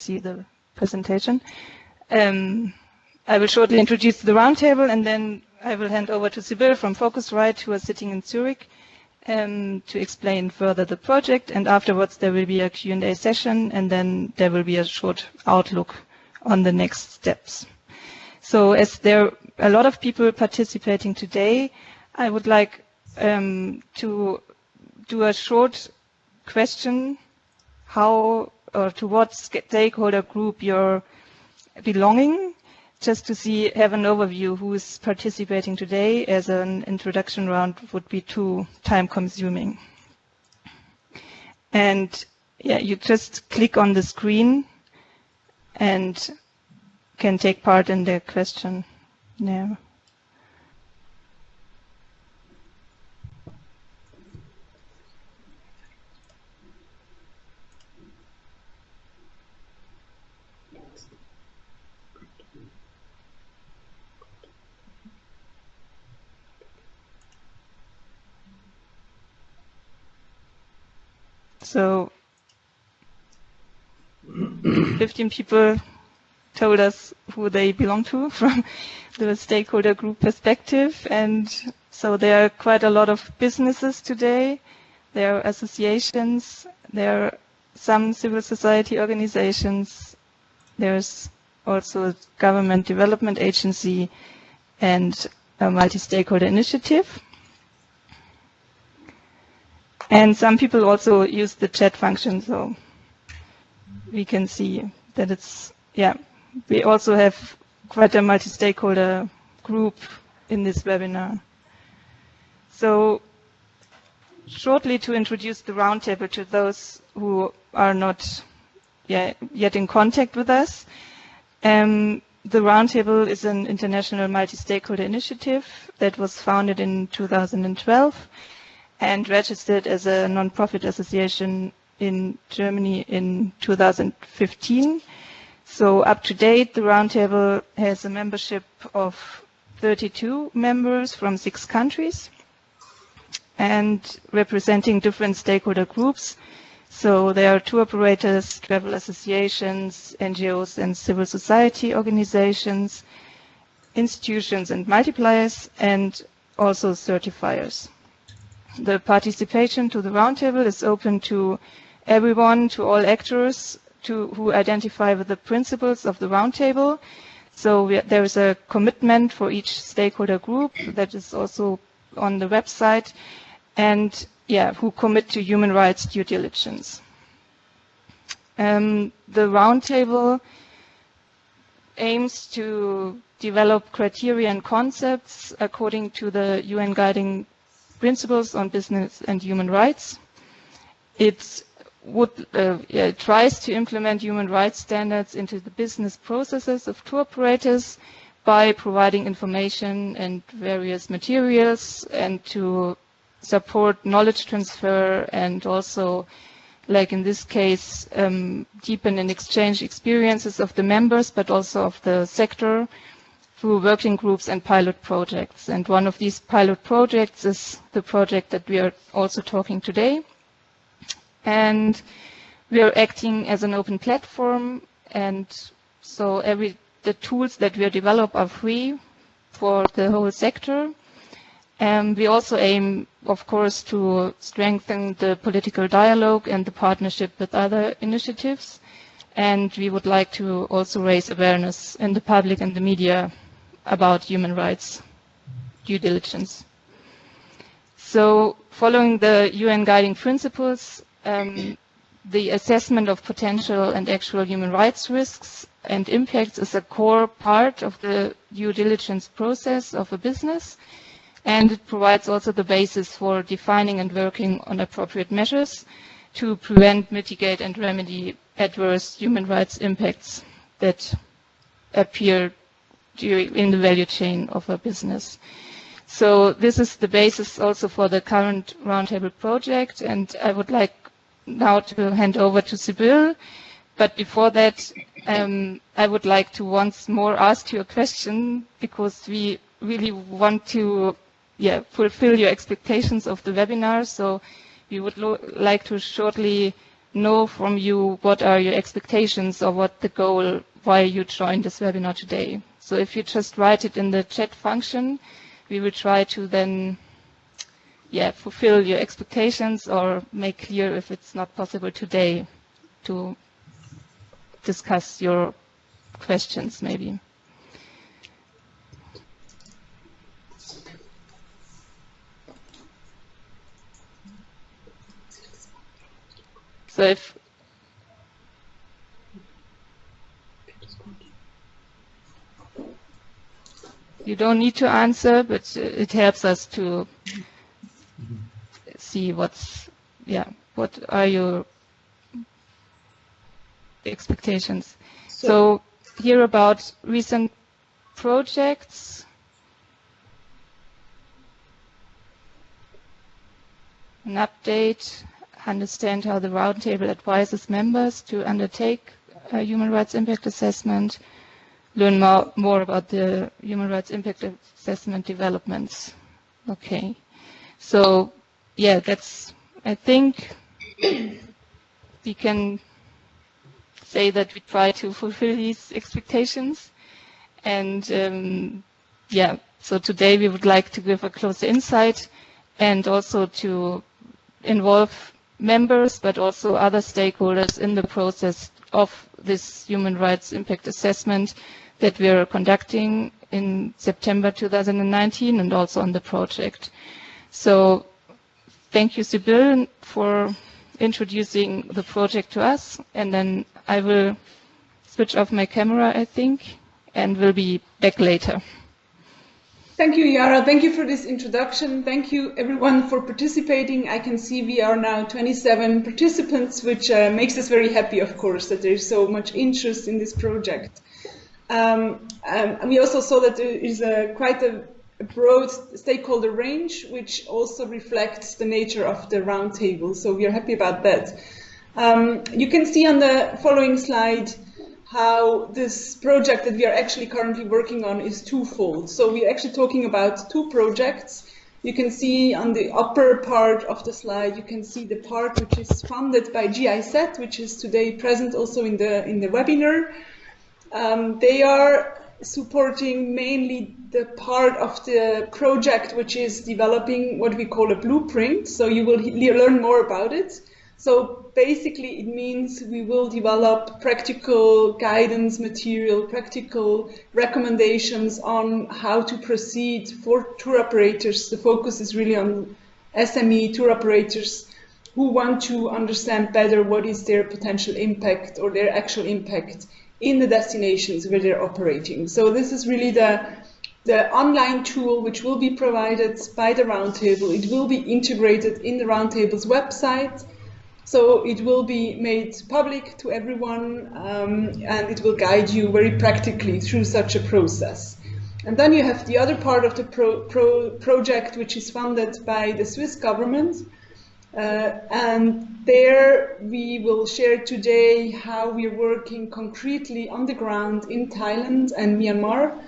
see the presentation. I will shortly introduce the roundtable, and then I will hand over to Sibyl from Focusrite, who are sitting in Zurich, to explain further the project. And afterwards, there will be a Q&A session, and then there will be a short outlook on the next steps. So as there are a lot of people participating today, I would like to do a short question, how or to what stakeholder group you're belonging, just to have an overview who is participating today, as an introduction round would be too time consuming. And yeah, you just click on the screen and can take part in the question now. So 15 people told us who they belong to from the stakeholder group perspective. And so there are quite a lot of businesses today. There are associations. There are some civil society organizations. There's also a government development agency and a multi-stakeholder initiative. And some people also use the chat function, so we can see that it's, yeah, we also have quite a multi-stakeholder group in this webinar. So shortly to introduce the roundtable to those who are not yet in contact with us. The roundtable is an international multi-stakeholder initiative that was founded in 2012. And registered as a non-profit association in Germany in 2015. So up to date, the Roundtable has a membership of 32 members from 6 countries and representing different stakeholder groups. So there are tour operators, travel associations, NGOs and civil society organizations, institutions and multipliers, and also certifiers. The participation to the roundtable is open to everyone, to all actors who identify with the principles of the roundtable. So there is a commitment for each stakeholder group that is also on the website, and who commit to human rights due diligence. The roundtable aims to develop criteria and concepts according to the UN guiding principles on business and human rights. It tries to implement human rights standards into the business processes of tour operators by providing information and various materials, and to support knowledge transfer, and also, like in this case, deepen and exchange experiences of the members, but also of the sector, through working groups and pilot projects. And one of these pilot projects is the project that we are also talking today. And we are acting as an open platform, and so the tools that we develop are free for the whole sector. And we also aim, of course, to strengthen the political dialogue and the partnership with other initiatives. And we would like to also raise awareness in the public and the media about human rights due diligence. So following the UN guiding principles, the assessment of potential and actual human rights risks and impacts is a core part of the due diligence process of a business, and it provides also the basis for defining and working on appropriate measures to prevent, mitigate and remedy adverse human rights impacts that appear in the value chain of a business. So this is the basis also for the current Roundtable project, and I would like now to hand over to Sibyl. But before that, I would like to once more ask you a question, because we really want to fulfill your expectations of the webinar. So we would like to shortly know from you what are your expectations or what the goal, why you joined this webinar today. So if you just write it in the chat function, we will try to then fulfill your expectations or make clear if it's not possible today to discuss your questions maybe. So if you don't need to answer, but it helps us to see what are your expectations. So here about recent projects. An update, understand how the Roundtable advises members to undertake a human rights impact assessment, learn more about the human rights impact assessment developments. Okay, so yeah, that's, I think we can say that we try to fulfill these expectations. And so today we would like to give a closer insight and also to involve members, but also other stakeholders in the process of this human rights impact assessment that we are conducting in September 2019 and also on the project. So thank you, Sibylle, for introducing the project to us, and then I will switch off my camera, I think, and will be back later. Thank you, Yara. Thank you for this introduction. Thank you, everyone, for participating. I can see we are now 27 participants, which makes us very happy, of course, that there's so much interest in this project. We also saw that there is quite a broad stakeholder range, which also reflects the nature of the roundtable. So we are happy about that. You can see on the following slide how this project that we are actually currently working on is twofold. So we're actually talking about two projects. You can see on the upper part of the slide, you can see the part which is funded by GIZ, which is today present also in the webinar. They are supporting mainly the part of the project which is developing what we call a blueprint. So you will learn more about it. So basically it means we will develop practical guidance material, practical recommendations on how to proceed for tour operators. The focus is really on SME tour operators who want to understand better what is their potential impact or their actual impact in the destinations where they're operating. So this is really the online tool which will be provided by the Roundtable. It will be integrated in the Roundtable's website. So it will be made public to everyone, and it will guide you very practically through such a process. And then you have the other part of the project, which is funded by the Swiss government. And there we will share today how we are working concretely on the ground in Thailand and Myanmar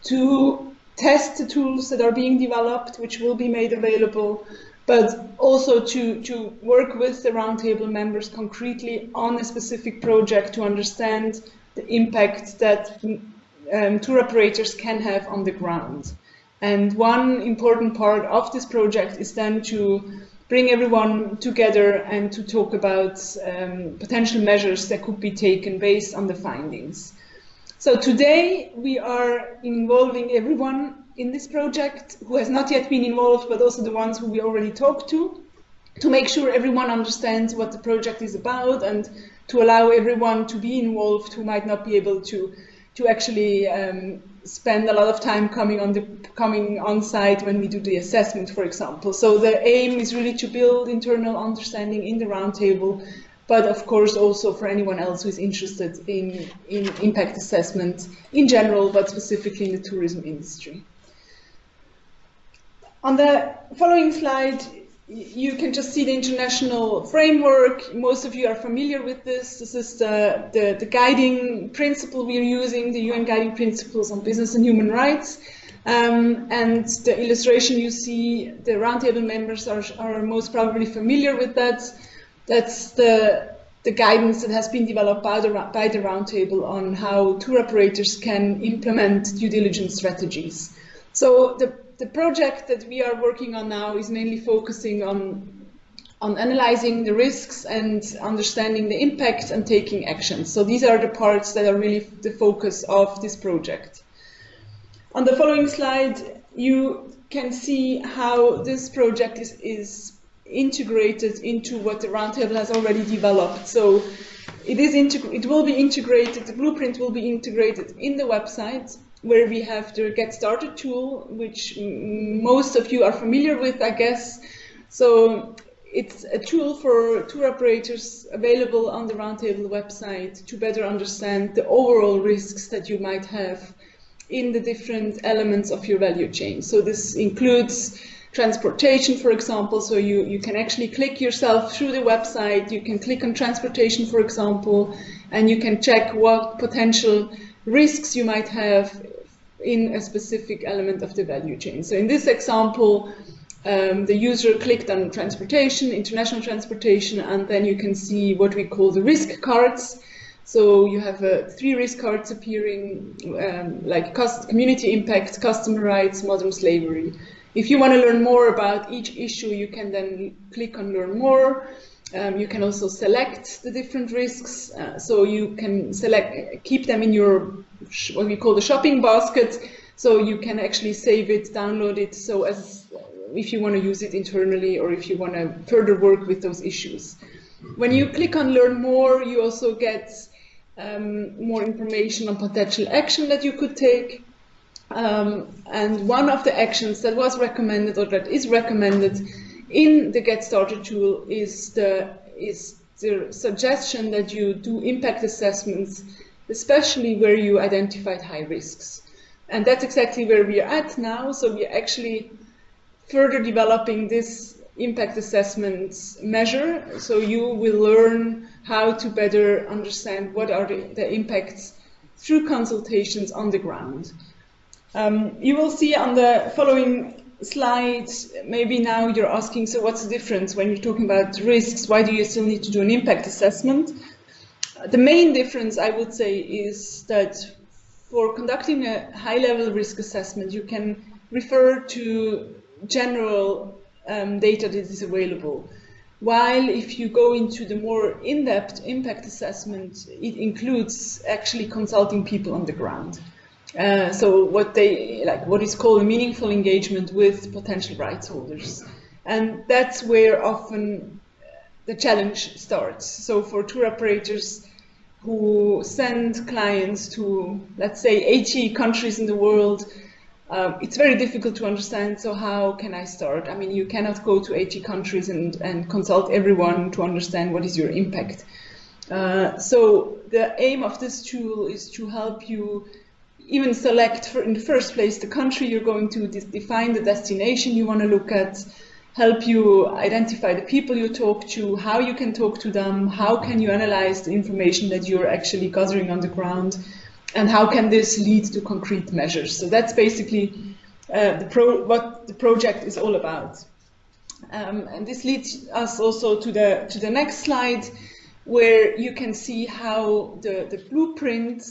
to test the tools that are being developed, which will be made available, but also to work with the Roundtable members concretely on a specific project to understand the impact that tour operators can have on the ground. And one important part of this project is then to bring everyone together and to talk about potential measures that could be taken based on the findings. So today we are involving everyone in this project who has not yet been involved, but also the ones who we already talked to make sure everyone understands what the project is about and to allow everyone to be involved who might not be able to actually spend a lot of time coming on site when we do the assessment, for example. So the aim is really to build internal understanding in the Roundtable, but of course also for anyone else who is interested in impact assessment in general, but specifically in the tourism industry. On the following slide, you can just see the international framework. Most of you are familiar with this. This is the guiding principle we are using, the UN guiding principles on business and human rights. And the illustration you see, the Roundtable members are most probably familiar with that. That's the the guidance that has been developed by the Roundtable on how tour operators can implement due diligence strategies. So the project that we are working on now is mainly focusing on analyzing the risks and understanding the impacts and taking action. So these are the parts that are really the focus of this project. On the following slide, you can see how this project is integrated into what the Roundtable has already developed. So it will be integrated, the blueprint will be integrated in the website, where we have the Get Started tool, which most of you are familiar with, I guess. So it's a tool for tour operators available on the Roundtable website to better understand the overall risks that you might have in the different elements of your value chain. So this includes transportation, for example, so you can actually click yourself through the website, you can click on transportation, for example, and you can check what potential risks you might have in a specific element of the value chain. So in this example, the user clicked on transportation, international transportation, and then you can see what we call the risk cards. So you have 3 risk cards appearing, like community impact, customer rights, modern slavery. If you want to learn more about each issue, you can then click on Learn More. You can also select the different risks. So you can keep them in your, what we call the shopping basket. So you can actually save it, download it, so as if you want to use it internally or if you want to further work with those issues. When you click on Learn More, you also get more information on potential action that you could take. And one of the actions that was recommended or that is recommended in the Get Started tool is the suggestion that you do impact assessments, especially where you identified high risks. And that's exactly where we are at now. So we are actually further developing this impact assessments measure. So you will learn how to better understand what are the impacts through consultations on the ground. You will see on the following slides, maybe now you're asking, so what's the difference when you're talking about risks? Why do you still need to do an impact assessment? The main difference, I would say, is that for conducting a high-level risk assessment, you can refer to general data that is available. While if you go into the more in-depth impact assessment, it includes actually consulting people on the ground. So what is called a meaningful engagement with potential rights holders. And that's where often the challenge starts. So for tour operators who send clients to, let's say, 80 countries in the world, it's very difficult to understand, so how can I start? I mean, you cannot go to 80 countries and consult everyone to understand what is your impact. So the aim of this tool is to help you even select, in the first place, the country you're going to, define the destination you want to look at, help you identify the people you talk to, how you can talk to them, how can you analyze the information that you're actually gathering on the ground, and how can this lead to concrete measures. So that's basically what the project is all about. And this leads us also to the next slide, where you can see how the blueprint,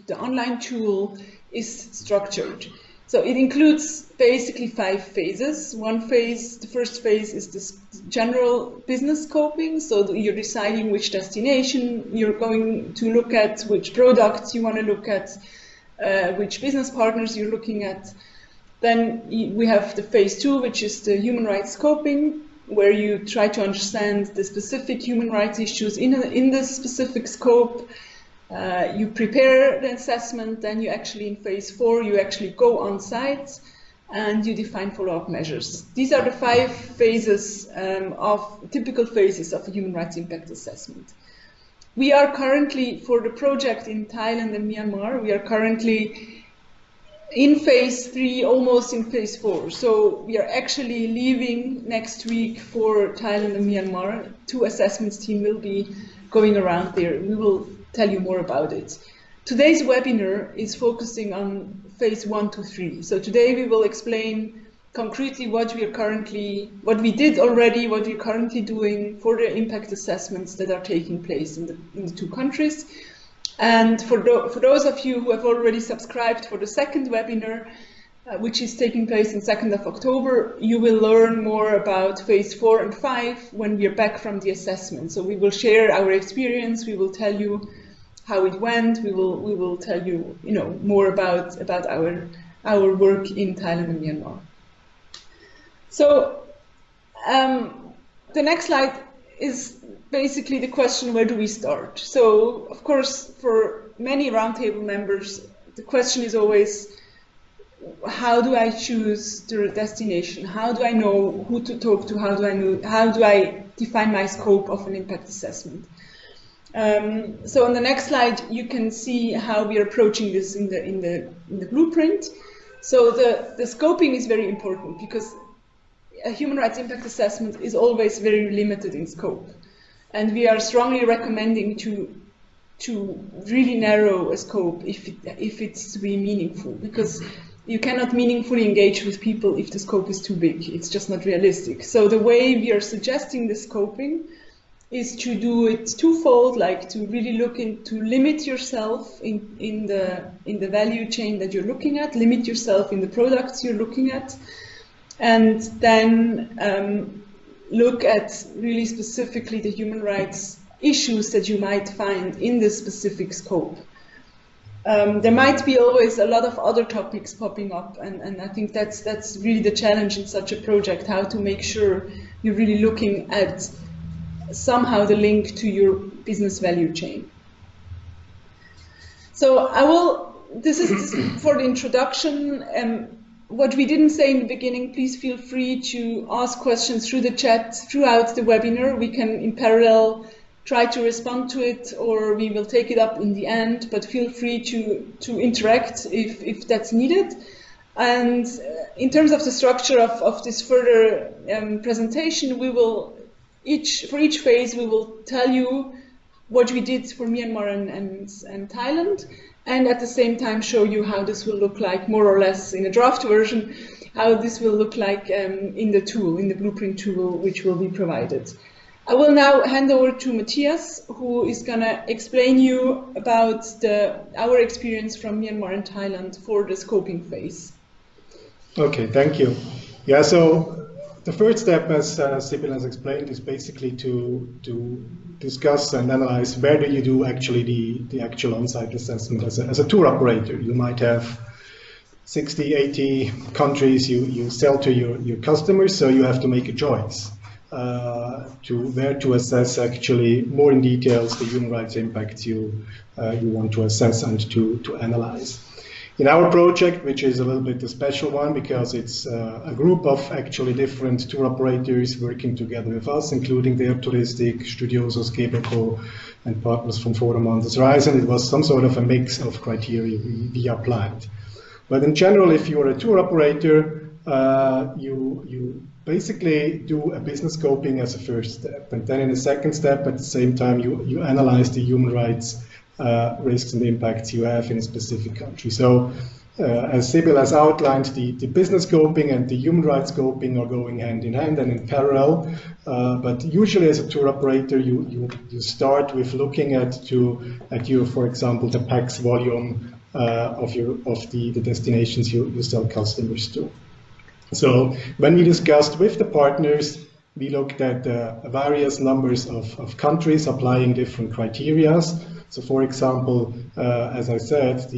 the online tool, is structured. So it includes basically 5 phases. One phase, the first phase, is this general business scoping. So you're deciding which destination you're going to look at, which products you want to look at, which business partners you're looking at. Then we have the phase 2, which is the human rights scoping, where you try to understand the specific human rights issues in the specific scope. You prepare the assessment, then you actually, in phase 4, you actually go on site and you define follow-up measures. These are the 5 phases typical phases of a human rights impact assessment. We are currently, for the project in Thailand and Myanmar, we are currently in phase 3, almost in phase 4. So we are actually leaving next week for Thailand and Myanmar. 2 assessments team will be going around there. We will tell you more about it. Today's webinar is focusing on phase 1 to 3. So today we will explain concretely what we did already, what we're currently doing for the impact assessments that are taking place in the two countries. And for those of you who have already subscribed for the second webinar, which is taking place on 2nd of October, you will learn more about phase 4 and 5 when we are back from the assessment. So we will share our experience, we will tell you how it went, we will tell you, more about our work in Thailand and Myanmar. So the next slide is basically the question, where do we start? So, of course, for many Roundtable members, the question is always, how do I choose the destination? How do I know who to talk to? How do I define my scope of an impact assessment? So on the next slide, you can see how we are approaching this in the blueprint. So the scoping is very important because a human rights impact assessment is always very limited in scope. And we are strongly recommending to really narrow a scope if it's to be meaningful, because you cannot meaningfully engage with people if the scope is too big. It's just not realistic. So the way we are suggesting the scoping is to do it twofold, like to really to limit yourself in the value chain that you're looking at, limit yourself in the products you're looking at, and then look at really specifically the human rights issues that you might find in this specific scope. There might be always a lot of other topics popping up, and I think that's really the challenge in such a project, how to make sure you're really looking at somehow the link to your business value chain. So this is for the introduction. What we didn't say in the beginning, please feel free to ask questions through the chat throughout the webinar. We can, in parallel, try to respond to it, or we will take it up in the end, but feel free to interact if that's needed. And in terms of the structure of this further presentation, we will, for each phase, we will tell you what we did for Myanmar and Thailand, and at the same time show you how this will look like, more or less in a draft version, how this will look like in the blueprint tool, which will be provided. I will now hand over to Matthias, who is going to explain you about our experience from Myanmar and Thailand for the scoping phase. Okay, thank you. Yeah, so the first step, as Sibyl has explained, is basically to discuss and analyze where do you do actually the actual on-site assessment as a tour operator. You might have 60, 80 countries you sell to your customers, so you have to make a choice to where to assess actually more in details the human rights impacts you want to assess and to analyze. In our project, which is a little bit a special one because it's a group of actually different tour operators working together with us, including their touristic, Studiosos, Geberco, and partners from Forum Anders Reisen. It was some sort of a mix of criteria we applied. But in general, if you're a tour operator, you basically do a business scoping as a first step. And then in the second step, at the same time, you analyze the human rights risks and impacts you have in a specific country. So as Sibyl has outlined, the business scoping and the human rights scoping are going hand in hand and in parallel. But usually as a tour operator, you start with looking at your, for example, the PAX volume of the destinations you sell customers to. So when we discussed with the partners, we looked at various numbers of countries applying different criteria. So for example, as I said,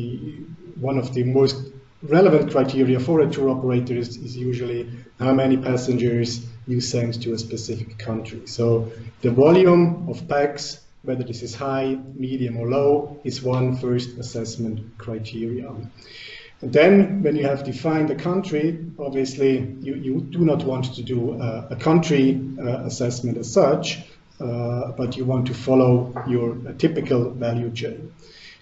one of the most relevant criteria for a tour operator is usually how many passengers you send to a specific country. So the volume of PAX, whether this is high, medium or low, is one first assessment criteria. And then when you have defined a country, obviously you do not want to do a country assessment as such, but you want to follow your typical value chain.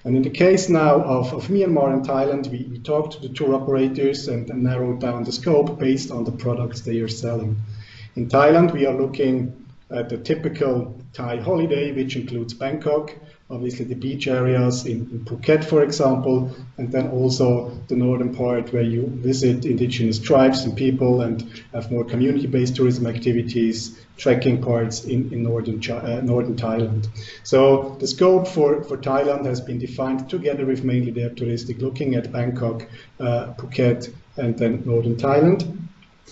And in the case now of Myanmar and Thailand, we talked to the tour operators and narrowed down the scope based on the products they are selling. In Thailand, we are looking the typical Thai holiday, which includes Bangkok, obviously the beach areas in Phuket, for example, and then also the northern part where you visit indigenous tribes and people and have more community-based tourism activities, trekking parts in northern Thailand. So the scope for Thailand has been defined together with mainly their touristic, looking at Bangkok, Phuket, and then northern Thailand.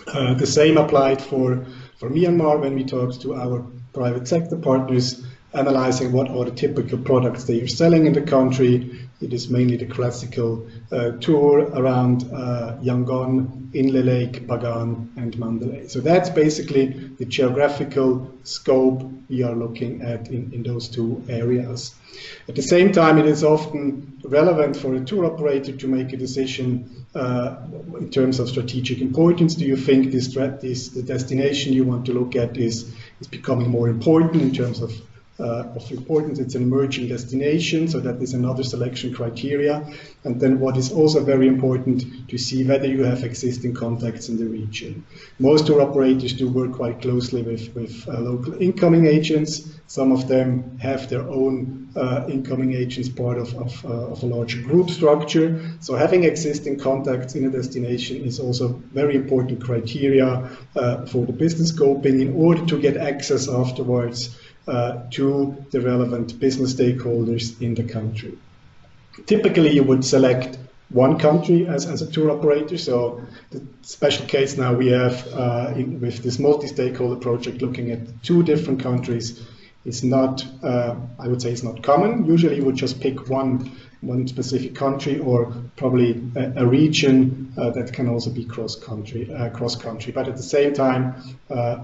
The same applied for Myanmar when we talked to our private sector partners, analyzing what are the typical products they are selling in the country. It is mainly the classical tour around Yangon, Inle Lake, Bagan, and Mandalay. So that's basically the geographical scope we are looking at in those two areas. At the same time, it is often relevant for a tour operator to make a decision in terms of strategic importance. Do you think the destination you want to look at is becoming more important in terms of importance? It's an emerging destination, so that is another selection criteria. And then what is also very important to see whether you have existing contacts in the region. Most tour operators do work quite closely with local incoming agents. Some of them have their own incoming agents, part of a larger group structure. So having existing contacts in a destination is also very important criteria for the business scoping in order to get access afterwards to the relevant business stakeholders in the country. Typically, you would select one country as a tour operator. So the special case now we have with this multi-stakeholder project looking at 2 different countries is not, I would say it's not common. Usually you would just pick one specific country, or probably a region that can also be cross-country. But at the same time,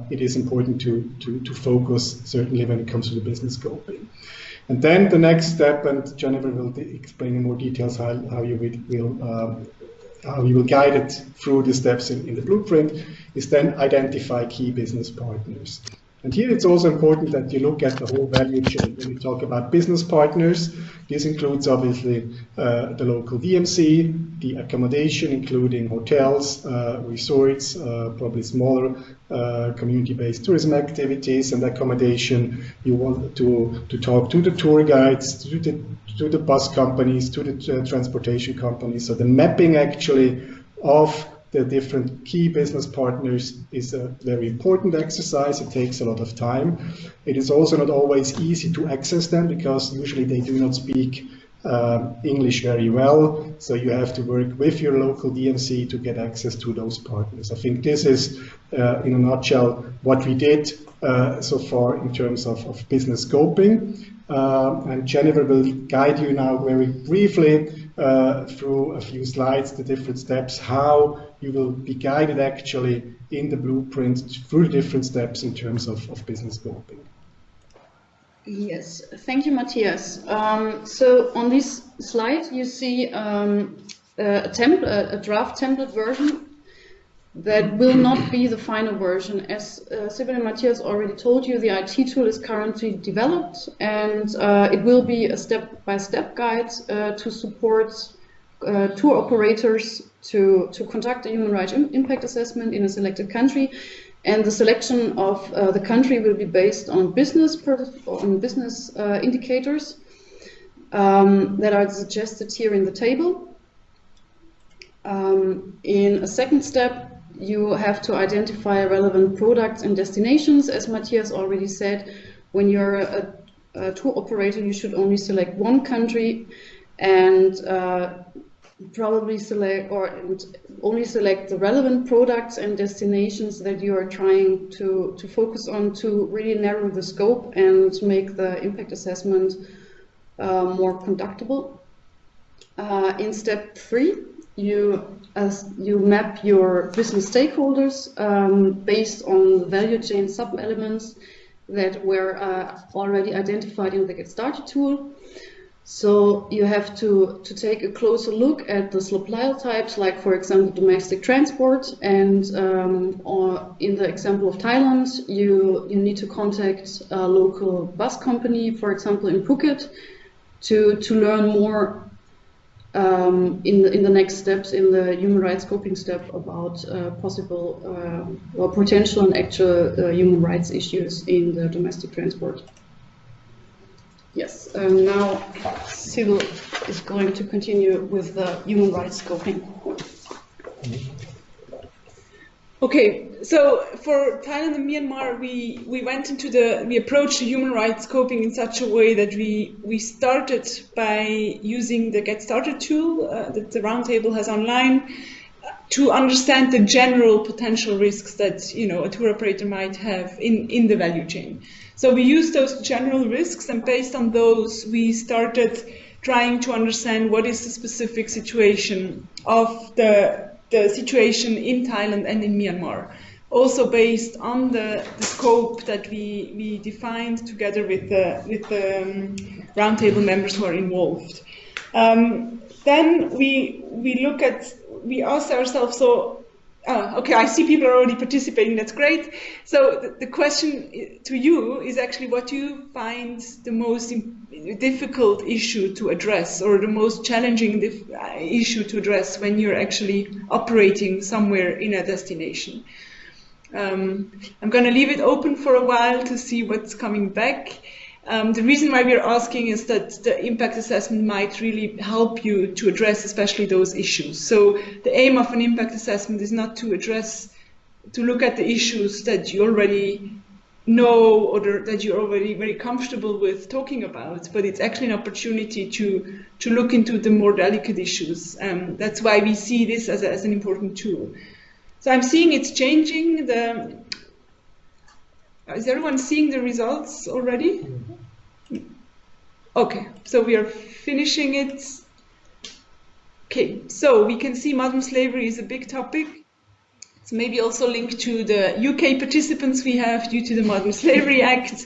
it is important to focus, certainly when it comes to the business scoping. And then the next step, and Jennifer will explain in more details how you will guide it through the steps in the blueprint, is then identify key business partners. And here it's also important that you look at the whole value chain. When we talk about business partners, this includes obviously the local DMC, the accommodation, including hotels, resorts, probably smaller community-based tourism activities and accommodation. You want to talk to the tour guides, to the bus companies, to the transportation companies. So the mapping actually of the different key business partners is a very important exercise. It takes a lot of time. It is also not always easy to access them because usually they do not speak English very well. So you have to work with your local DMC to get access to those partners. I think this is, in a nutshell, what we did so far in terms of business scoping. And Jennifer will guide you now very briefly through a few slides, the different steps, how you will be guided actually in the blueprint through the different steps in terms of business scoping. Yes, thank you, Matthias. So on this slide, you see a draft template version that will not be the final version. As Sibylle and Matthias already told you, the IT tool is currently developed, and it will be a step-by-step guide to support tour operators to conduct a human rights impact assessment in a selected country. And the selection of the country will be based on business indicators that are suggested here in the table. In a second step, you have to identify relevant products and destinations. As Matthias already said, when you're a tour operator, you should only select one country and probably only select the relevant products and destinations that you are trying to focus on to really narrow the scope and make the impact assessment more conductable. In step 3, you map your business stakeholders based on the value chain sub-elements that were already identified in the Get Started tool. So you have to take a closer look at the supplier types, like for example domestic transport, and or in the example of Thailand, you need to contact a local bus company, for example in Phuket, to learn more in the next steps in the human rights scoping step about possible or potential and actual human rights issues in the domestic transport. Yes, now Sybil is going to continue with the human rights scoping. Okay, so for Thailand and Myanmar, we approached the human rights scoping in such a way that we started by using the Get Started tool that the Roundtable has online to understand the general potential risks that a tour operator might have in the value chain. So we used those general risks, and based on those, we started trying to understand what is the specific situation of the situation in Thailand and in Myanmar, also based on the scope that we defined together with the Roundtable members who are involved. Then we asked ourselves, okay, I see people are already participating, that's great. So the question to you is actually, what do you find the most difficult going to address, or the most challenging issue to address when you're actually operating somewhere in a destination? I'm going to leave it open for a while to see what's coming back. The reason why we're asking is that the impact assessment might really help you to address especially those issues. So the aim of an impact assessment is not to look at the issues that you already know or that you're already very comfortable with talking about, but it's actually an opportunity to look into the more delicate issues. That's why we see this as an important tool. So I'm seeing it's changing. Is everyone seeing the results already? Okay, so we are finishing it. Okay, so we can see modern slavery is a big topic. It's maybe also linked to the UK participants we have due to the Modern Slavery Act.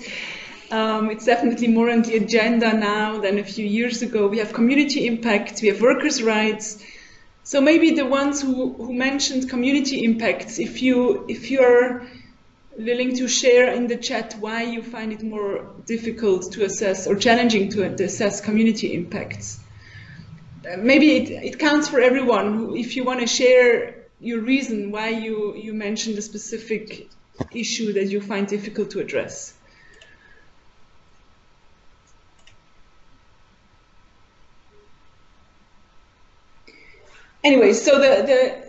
It's definitely more on the agenda now than a few years ago. We have community impact, we have workers' rights. So maybe the ones who mentioned community impacts, if you're willing to share in the chat why you find it more difficult to assess or challenging to assess community impacts. Maybe it counts for everyone. If you want to share your reason why you mentioned a specific issue that you find difficult to address. Anyway, so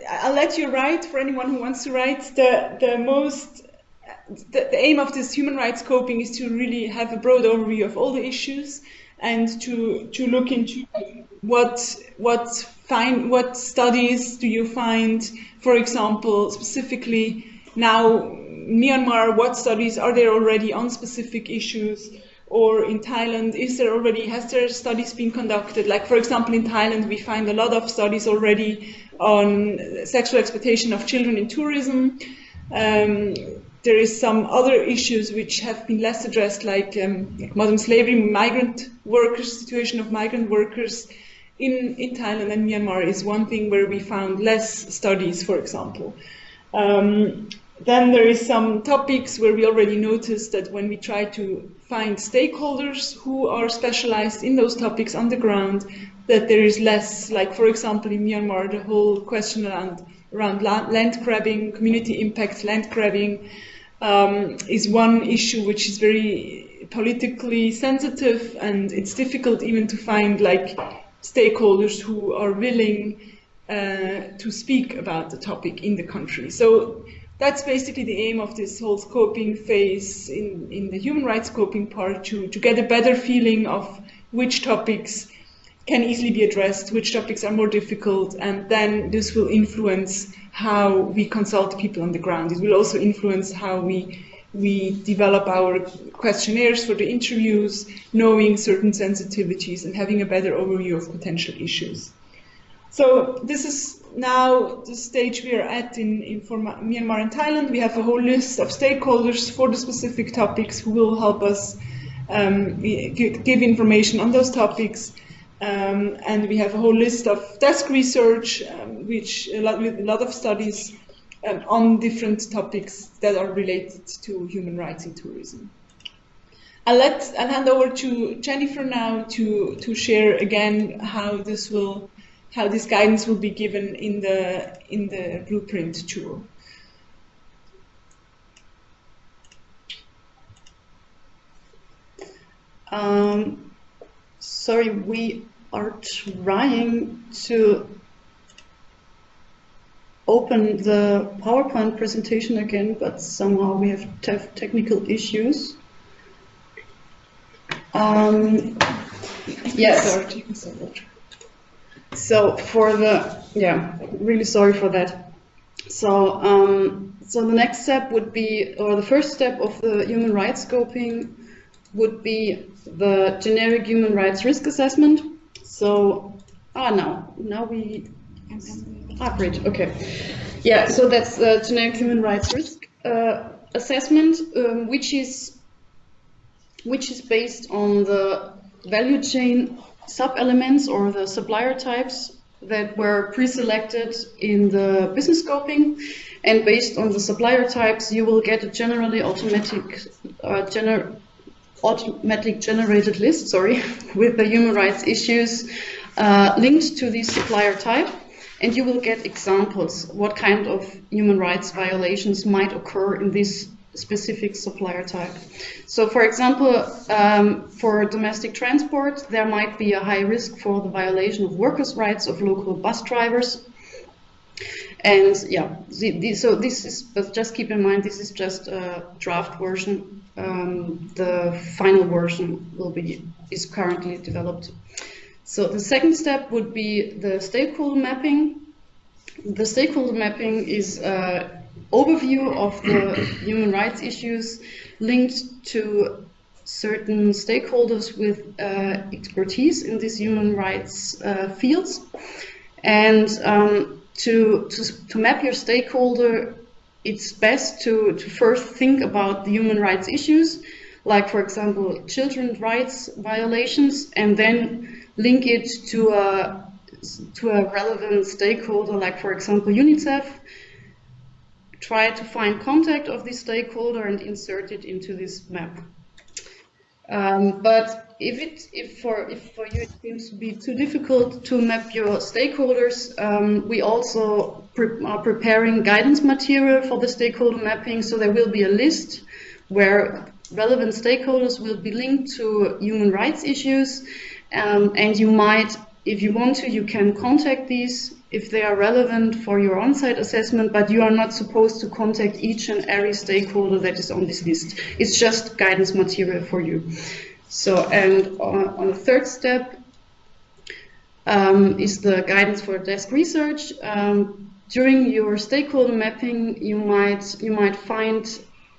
I'll let you write, for anyone who wants to write. The aim of this human rights scoping is to really have a broad overview of all the issues and to look into what studies do you find, for example, specifically now Myanmar, what studies are there already on specific issues, or in Thailand, has there studies been conducted? Like, for example, in Thailand, we find a lot of studies already on sexual exploitation of children in tourism. There is some other issues which have been less addressed, like modern slavery, migrant workers, situation of migrant workers in Thailand and Myanmar is one thing where we found less studies, for example. Then there is some topics where we already noticed that when we try to find stakeholders who are specialized in those topics on the ground, that there is less, like, for example, in Myanmar, the whole question around land grabbing, community impacts, land grabbing, is one issue which is very politically sensitive, and it's difficult even to find stakeholders who are willing to speak about the topic in the country. So that's basically the aim of this whole scoping phase in the human rights scoping part, to get a better feeling of which topics can easily be addressed, which topics are more difficult, and then this will influence how we consult people on the ground. It will also influence how we develop our questionnaires for the interviews, knowing certain sensitivities and having a better overview of potential issues. So this is now the stage we are at in Myanmar and Thailand. We have a whole list of stakeholders for the specific topics who will help us give information on those topics. And we have a whole list of desk research, with a lot of studies on different topics that are related to human rights in tourism. I'll hand over to Jennifer now to share again how this will how this guidance will be given in the blueprint tool. Sorry, we are trying to open the PowerPoint presentation again, but somehow we have technical issues. Yes. So for the, really sorry for that. So, so the next step would be, or the first step of the human rights scoping would be the generic human rights risk assessment. So, now we, great, okay. Yeah, so that's the generic human rights risk assessment, which is based on the value chain sub-elements or the supplier types that were pre-selected in the business scoping, and based on the supplier types you will get a generally automatic generated list, with the human rights issues linked to the supplier type, and you will get examples what kind of human rights violations might occur in this specific supplier type. So for example, for domestic transport, there might be a high risk for the violation of workers' rights of local bus drivers. And yeah, so this is, but just keep in mind, this is just a draft version. The final version is currently developed. So the second step would be the stakeholder mapping. The stakeholder mapping is overview of the human rights issues linked to certain stakeholders with expertise in these human rights fields. And to map your stakeholder, it's best to first think about the human rights issues, like for example children's rights violations, and then link it to a relevant stakeholder, like for example UNICEF. Try to find contact of this stakeholder and insert it into this map. But if for you it seems to be too difficult to map your stakeholders, we also are preparing guidance material for the stakeholder mapping. So there will be a list where relevant stakeholders will be linked to human rights issues, and you might, if you want to, you can contact these if they are relevant for your on-site assessment, but you are not supposed to contact each and every stakeholder that is on this list. It's just guidance material for you. So, and on the third step is the guidance for desk research. During your stakeholder mapping, you might find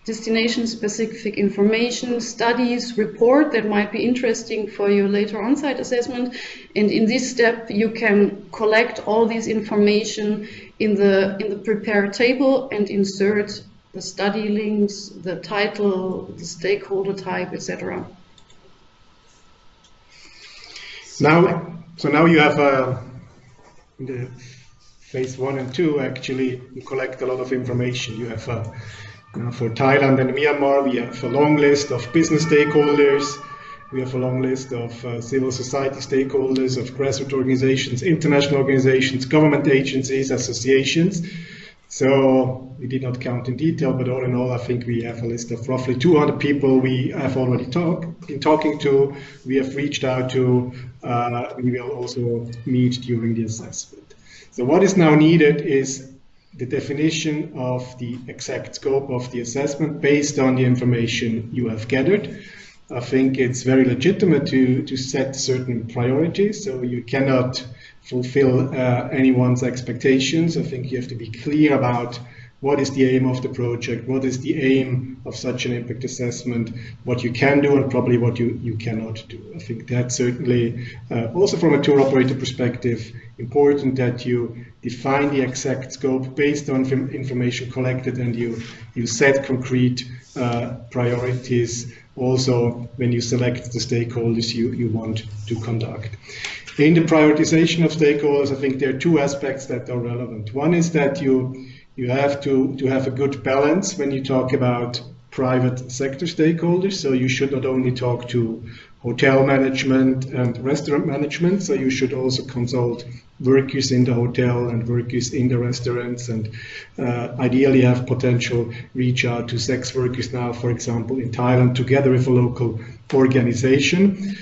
destination-specific information, studies, report that might be interesting for your later on-site assessment. And in this step, you can collect all this information in the prepare table and insert the study links, the title, the stakeholder type, etc. So now you have in the phase 1 and 2, actually, you collect a lot of information. You have for Thailand and Myanmar, we have a long list of business stakeholders. We have a long list of civil society stakeholders, of grassroots organizations, international organizations, government agencies, associations. So we did not count in detail, but all in all, I think we have a list of roughly 200 people we have already been talking to. We have reached out to. We will also meet during the assessment. So what is now needed is the definition of the exact scope of the assessment based on the information you have gathered. I think it's very legitimate to set certain priorities, so you cannot fulfill anyone's expectations. I think you have to be clear about what is the aim of the project, what is the aim of such an impact assessment, what you can do and probably what you cannot do. I think that's certainly also from a tour operator perspective important that you define the exact scope based on information collected, and you set concrete priorities also when you select the stakeholders you want to conduct. In the prioritization of stakeholders, I think there are two aspects that are relevant. One is that you have to have a good balance when you talk about private sector stakeholders. So you should not only talk to hotel management and restaurant management. So you should also consult workers in the hotel and workers in the restaurants, and ideally have potential reach out to sex workers now, for example, in Thailand, together with a local organization.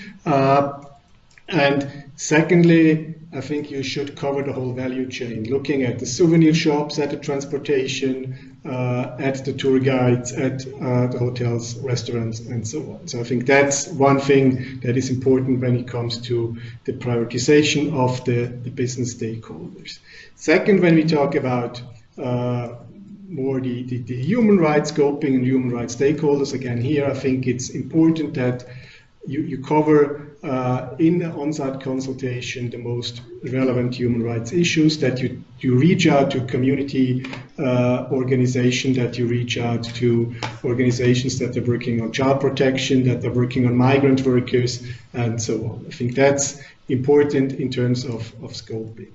And secondly, I think you should cover the whole value chain, looking at the souvenir shops, at the transportation, at the tour guides, at the hotels, restaurants, and so on. So I think that's one thing that is important when it comes to the prioritization of the business stakeholders. Second, when we talk about more the human rights scoping and human rights stakeholders, again here I think it's important that you cover in the on-site consultation the most relevant human rights issues, that you reach out to community organizations, that you reach out to organizations that are working on child protection, that are working on migrant workers, and so on. I think that's important in terms of scoping.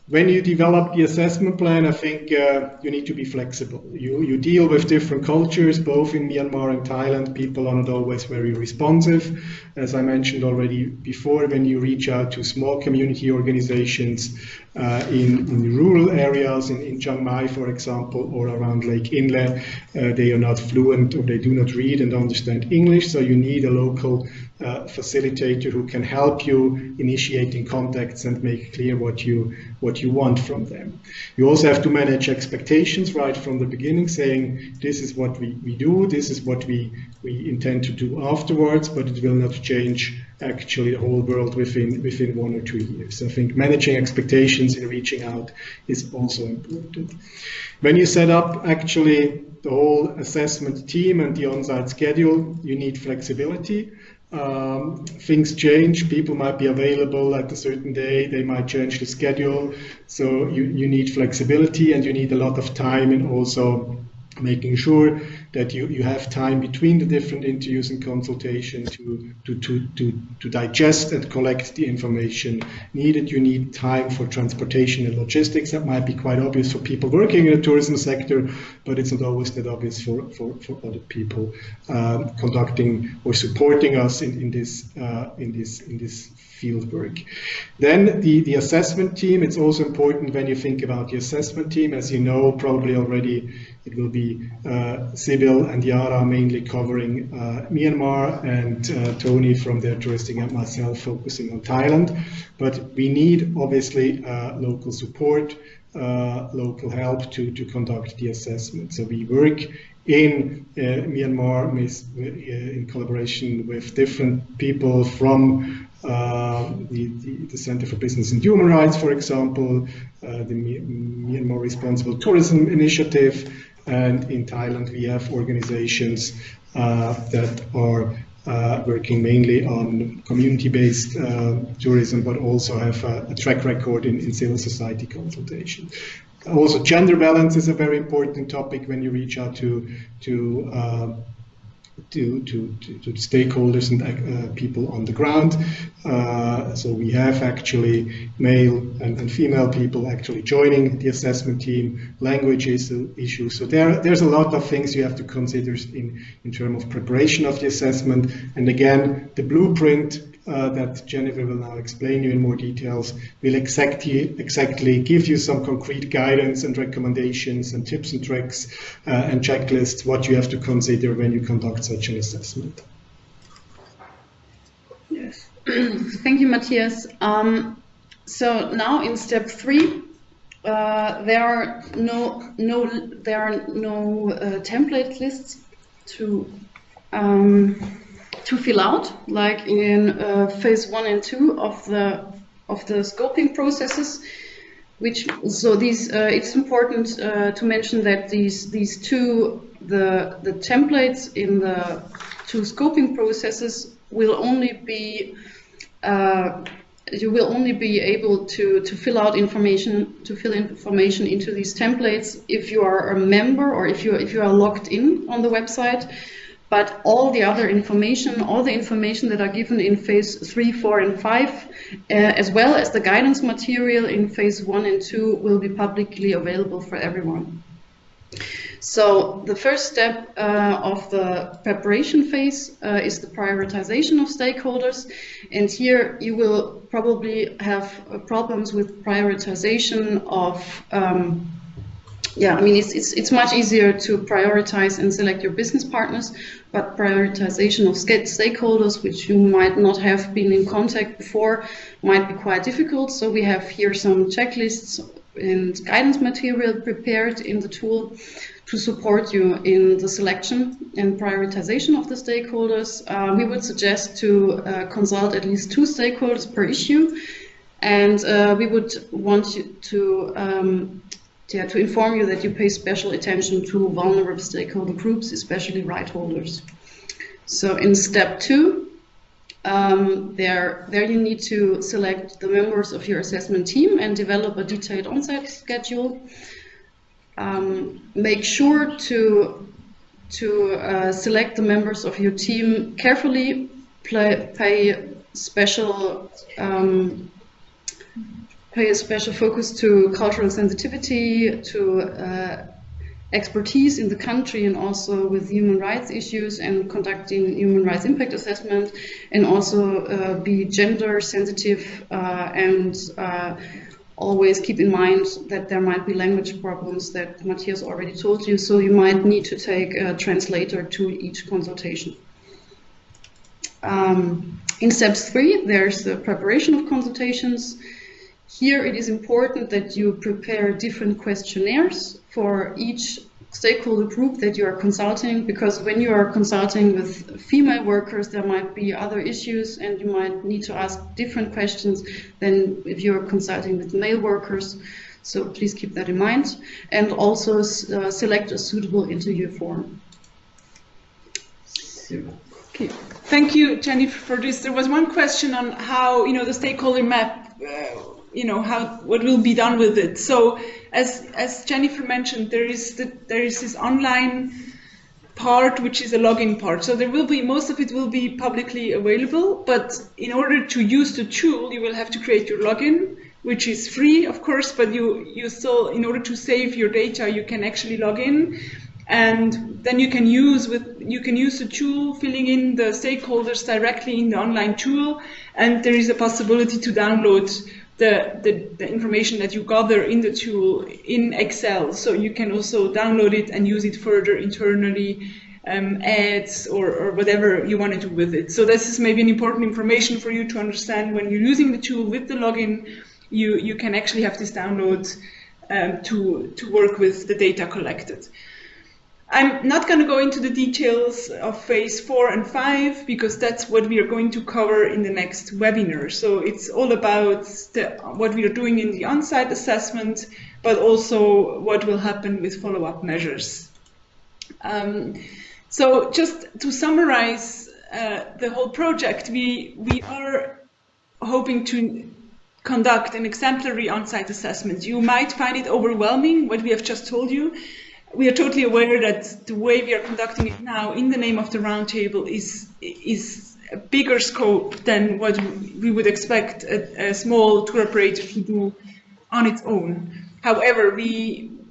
When you develop the assessment plan, I think you need to be flexible. You deal with different cultures, both in Myanmar and Thailand. People are not always very responsive. As I mentioned already before, when you reach out to small community organizations in rural areas, in Chiang Mai, for example, or around Lake Inle, they are not fluent or they do not read and understand English. So you need a local facilitator who can help you initiating contacts and make clear what you want from them. You also have to manage expectations right from the beginning, saying this is what we do, this is what we intend to do afterwards, but it will not change actually the whole world within 1 or 2 years. I think managing expectations and reaching out is also important. When you set up actually the whole assessment team and the on-site schedule, you need flexibility. Things change, people might be available at a certain day, they might change the schedule, so you need flexibility and you need a lot of time, and also making sure that you have time between the different interviews and consultation to digest and collect the information needed. You need time for transportation and logistics. That might be quite obvious for people working in the tourism sector, but it's not always that obvious for other people conducting or supporting us in this field work. Then the assessment team, it's also important when you think about the assessment team. As you know, probably already, it will be Sibyl and Yara mainly covering Myanmar, and Tony from their touristic, and myself focusing on Thailand. But we need obviously local support, local help to conduct the assessment. So we work in Myanmar in collaboration with different people from the Center for Business and Human Rights, for example, the Myanmar Responsible Tourism Initiative, and in Thailand we have organizations that are working mainly on community-based tourism, but also have a track record in civil society consultation. Also, gender balance is a very important topic when you reach out to stakeholders and people on the ground. So we have actually male and female people actually joining the assessment team. Language is an issue. So there's a lot of things you have to consider in terms of preparation of the assessment. And again, the blueprint that Jennifer will now explain you in more details will exactly give you some concrete guidance and recommendations and tips and tricks and checklists what you have to consider when you conduct such an assessment. Yes, thank you, Matthias. So now in step 3, there are no template lists to fill out, like in phase 1 and 2 of the scoping processes. It's important to mention that these two, the templates in the 2 scoping processes will only be you will only be able to fill information into these templates if you are a member or if you are logged in on the website. But all the other information, all the information that are given in phase 3, 4, and 5, as well as the guidance material in phase 1 and 2, will be publicly available for everyone. So the first step of the preparation phase is the prioritization of stakeholders, and here you will probably have problems with prioritization of it's much easier to prioritize and select your business partners, but prioritization of stakeholders, which you might not have been in contact before, might be quite difficult. So we have here some checklists and guidance material prepared in the tool to support you in the selection and prioritization of the stakeholders. We would suggest to consult at least 2 stakeholders per issue, and we would want you to inform you that you pay special attention to vulnerable stakeholder groups, especially right holders. So in step 2, there you need to select the members of your assessment team and develop a detailed on-site schedule. Make sure to select the members of your team carefully, pay a special focus to cultural sensitivity, to expertise in the country and also with human rights issues and conducting human rights impact assessment, and also be gender sensitive and always keep in mind that there might be language problems that Matthias already told you, so you might need to take a translator to each consultation. In step 3, there's the preparation of consultations. Here it is important that you prepare different questionnaires for each stakeholder group that you are consulting, because when you are consulting with female workers, there might be other issues and you might need to ask different questions than if you are consulting with male workers. So please keep that in mind, and also select a suitable interview form. Okay. Thank you, Jennifer, for this. There was one question on how, the stakeholder map, what will be done with it. So as Jennifer mentioned, there is this online part which is a login part. So there will be, most of it will be publicly available, but in order to use the tool, you will have to create your login, which is free, of course, but you still, in order to save your data, you can actually log in, and then you can use the tool, filling in the stakeholders directly in the online tool, and there is a possibility to download the information that you gather in the tool in Excel. So you can also download it and use it further internally, ads or whatever you want to do with it. So this is maybe an important information for you to understand. When you're using the tool with the login, you can actually have this download to work with the data collected. I'm not going to go into the details of phase 4 and 5 because that's what we are going to cover in the next webinar. So it's all about what we are doing in the on-site assessment, but also what will happen with follow-up measures. So just to summarize the whole project, we are hoping to conduct an exemplary on-site assessment. You might find it overwhelming, what we have just told you. We are totally aware that the way we are conducting it now in the name of the roundtable is a bigger scope than what we would expect a small tour operator to do on its own. However,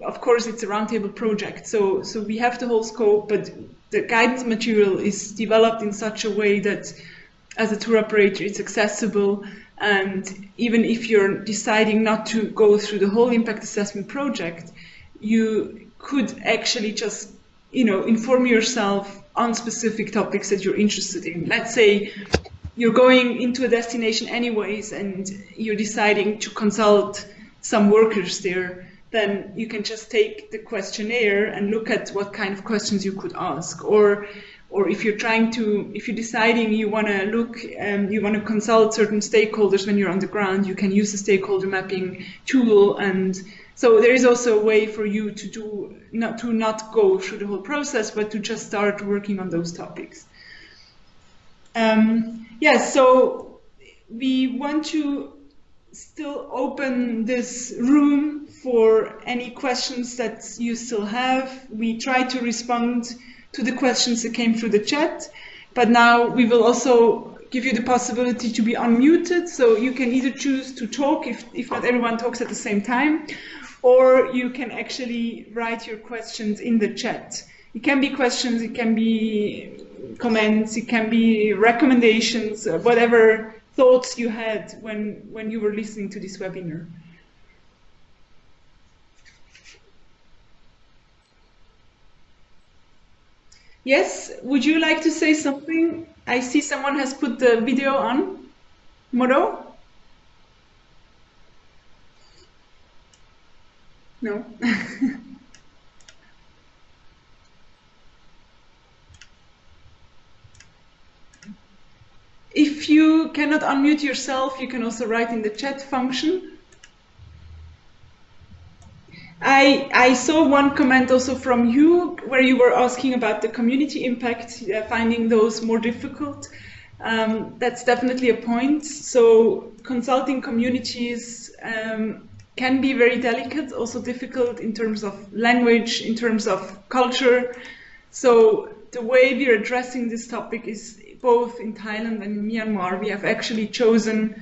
of course, it's a roundtable project, so we have the whole scope, but the guidance material is developed in such a way that as a tour operator it's accessible, and even if you're deciding not to go through the whole impact assessment project, you could actually just, inform yourself on specific topics that you're interested in. Let's say you're going into a destination anyways and you're deciding to consult some workers there, then you can just take the questionnaire and look at what kind of questions you could ask. Or if you're deciding you want to consult certain stakeholders when you're on the ground, you can use the stakeholder mapping tool. And so there is also a way for you to not go through the whole process, but to just start working on those topics. So we want to still open this room for any questions that you still have. We try to respond to the questions that came through the chat, but now we will also give you the possibility to be unmuted, so you can either choose to talk if not everyone talks at the same time, or you can actually write your questions in the chat. It can be questions, it can be comments, it can be recommendations, whatever thoughts you had when you were listening to this webinar. Yes, would you like to say something? I see someone has put the video on. Moro? No. If you cannot unmute yourself, you can also write in the chat function. I saw one comment also from you where you were asking about the community impact, finding those more difficult. That's definitely a point. So consulting communities can be very delicate, also difficult in terms of language, in terms of culture. So the way we're addressing this topic is both in Thailand and Myanmar. We have actually chosen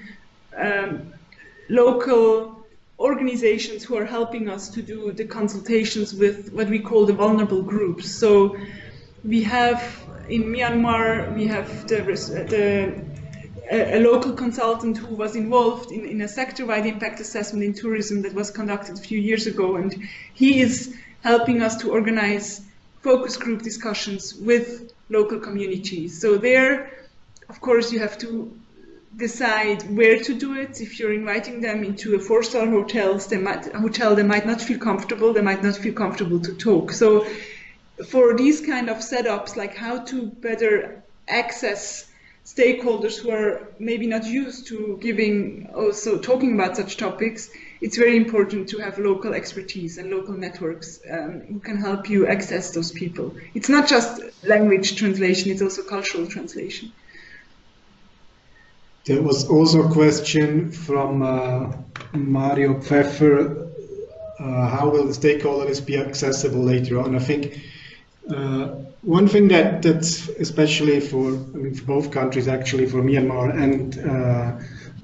local organizations who are helping us to do the consultations with what we call the vulnerable groups. So we have in Myanmar, we have a local consultant who was involved in a sector-wide impact assessment in tourism that was conducted a few years ago, and he is helping us to organize focus group discussions with local communities. So there, of course, you have to decide where to do it. If you're inviting them into a 4-star hotel, they might not feel comfortable. They might not feel comfortable to talk. So for these kind of setups, like how to better access stakeholders who are maybe not used to talking about such topics, it's very important to have local expertise and local networks who can help you access those people. It's not just language translation, it's also cultural translation. There was also a question from Mario Pfeffer. How will the stakeholders be accessible later on? I think one thing that's especially for both countries, actually for Myanmar and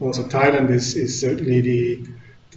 also Thailand, is certainly the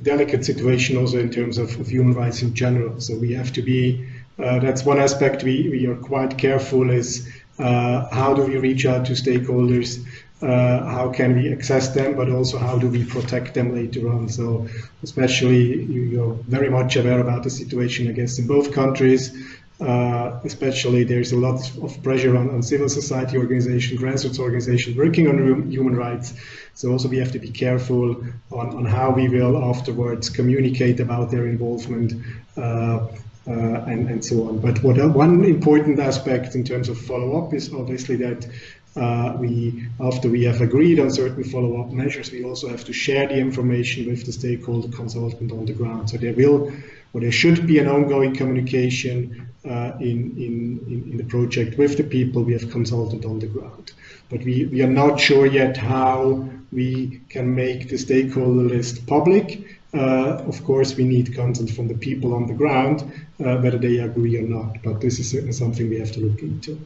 delicate situation also in terms of human rights in general. So we have to be, that's one aspect we are quite careful is how do we reach out to stakeholders, how can we access them, but also how do we protect them later on. So especially you're very much aware about the situation, I guess, in both countries. Especially there's a lot of pressure on civil society organizations, grassroots organizations working on human rights. So also we have to be careful on how we will afterwards communicate about their involvement and so on. But one important aspect in terms of follow-up is obviously that after we have agreed on certain follow-up measures, we also have to share the information with the stakeholder consultant on the ground. So there should be an ongoing communication in the project with the people we have consulted on the ground. But we are not sure yet how we can make the stakeholder list public. Of course, we need consent from the people on the ground, whether they agree or not. But this is certainly something we have to look into.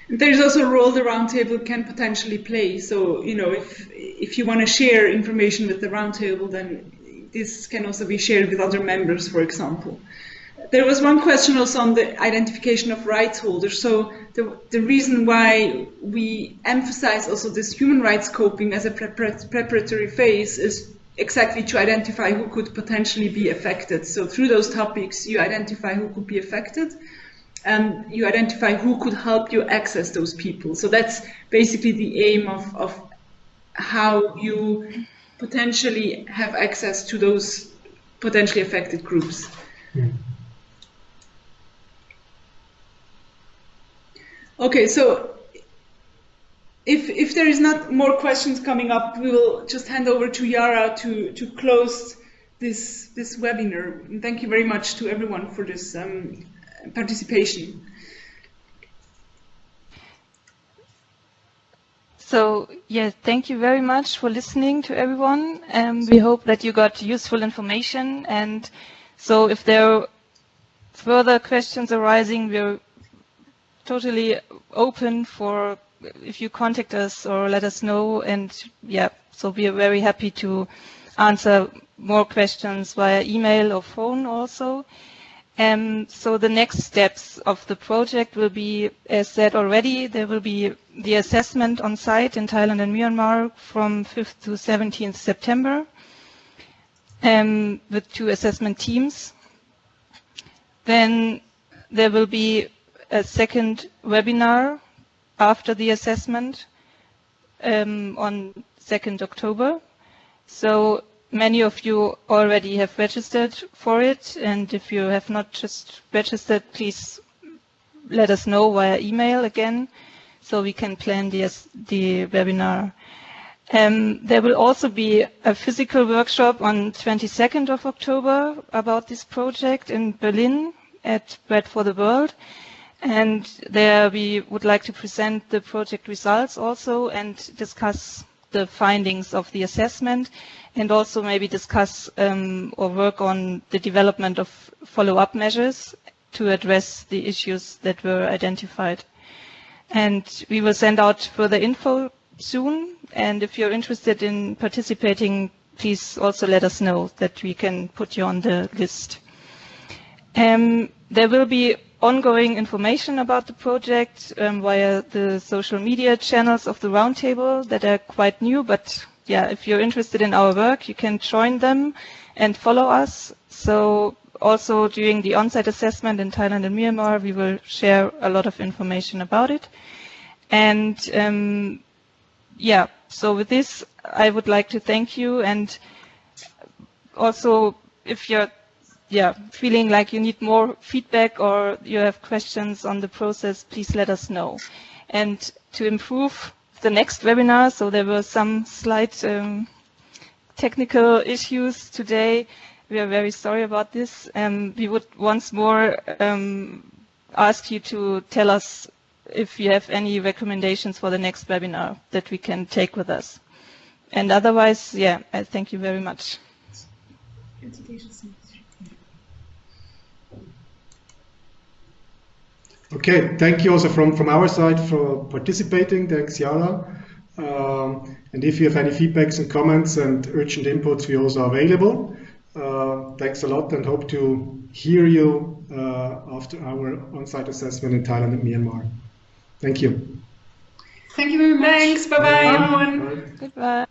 There's also a role the Roundtable can potentially play. So, if you want to share information with the Roundtable, then this can also be shared with other members, for example. There was one question also on the identification of rights holders. So the reason why we emphasize also this human rights scoping as a preparatory phase is exactly to identify who could potentially be affected. So through those topics, you identify who could be affected, and you identify who could help you access those people. So that's basically the aim of how you potentially have access to those potentially affected groups. Yeah. Okay, so if there is not more questions coming up, we will just hand over to Yara to close this webinar. And thank you very much to everyone for this participation. So, yes, thank you very much for listening to everyone. We hope that you got useful information. And so if there are further questions arising, we're totally open for if you contact us or let us know. And yeah, so we are very happy to answer more questions via email or phone also. So the next steps of the project will be, as said already, there will be the assessment on site in Thailand and Myanmar from 5th to 17th September with 2 assessment teams. Then there will be a second webinar after the assessment on 2nd October. So many of you already have registered for it, and if you have not just registered, please let us know via email again, so we can plan the webinar. There will also be a physical workshop on 22nd of October about this project in Berlin at Bread for the World. And there we would like to present the project results also and discuss the findings of the assessment, and also maybe discuss or work on the development of follow-up measures to address the issues that were identified. And we will send out further info soon, and if you're interested in participating, please also let us know that we can put you on the list. There will be ongoing information about the project via the social media channels of the Roundtable that are quite new, but yeah, if you're interested in our work, you can join them and follow us. So also during the on-site assessment in Thailand and Myanmar, we will share a lot of information about it. And yeah, so with this, I would like to thank you. And also, if you're feeling like you need more feedback or you have questions on the process, please let us know. And to improve the next webinar, so there were some slight technical issues today. We are very sorry about this. We would once more ask you to tell us if you have any recommendations for the next webinar that we can take with us. And otherwise, yeah, I thank you very much. Okay, thank you also from our side for participating. Thanks, Yara. And if you have any feedbacks and comments and urgent inputs, we also are available. Thanks a lot, and hope to hear you after our on-site assessment in Thailand and Myanmar. Thank you. Thank you very much. Thanks. Bye-bye, everyone. Goodbye.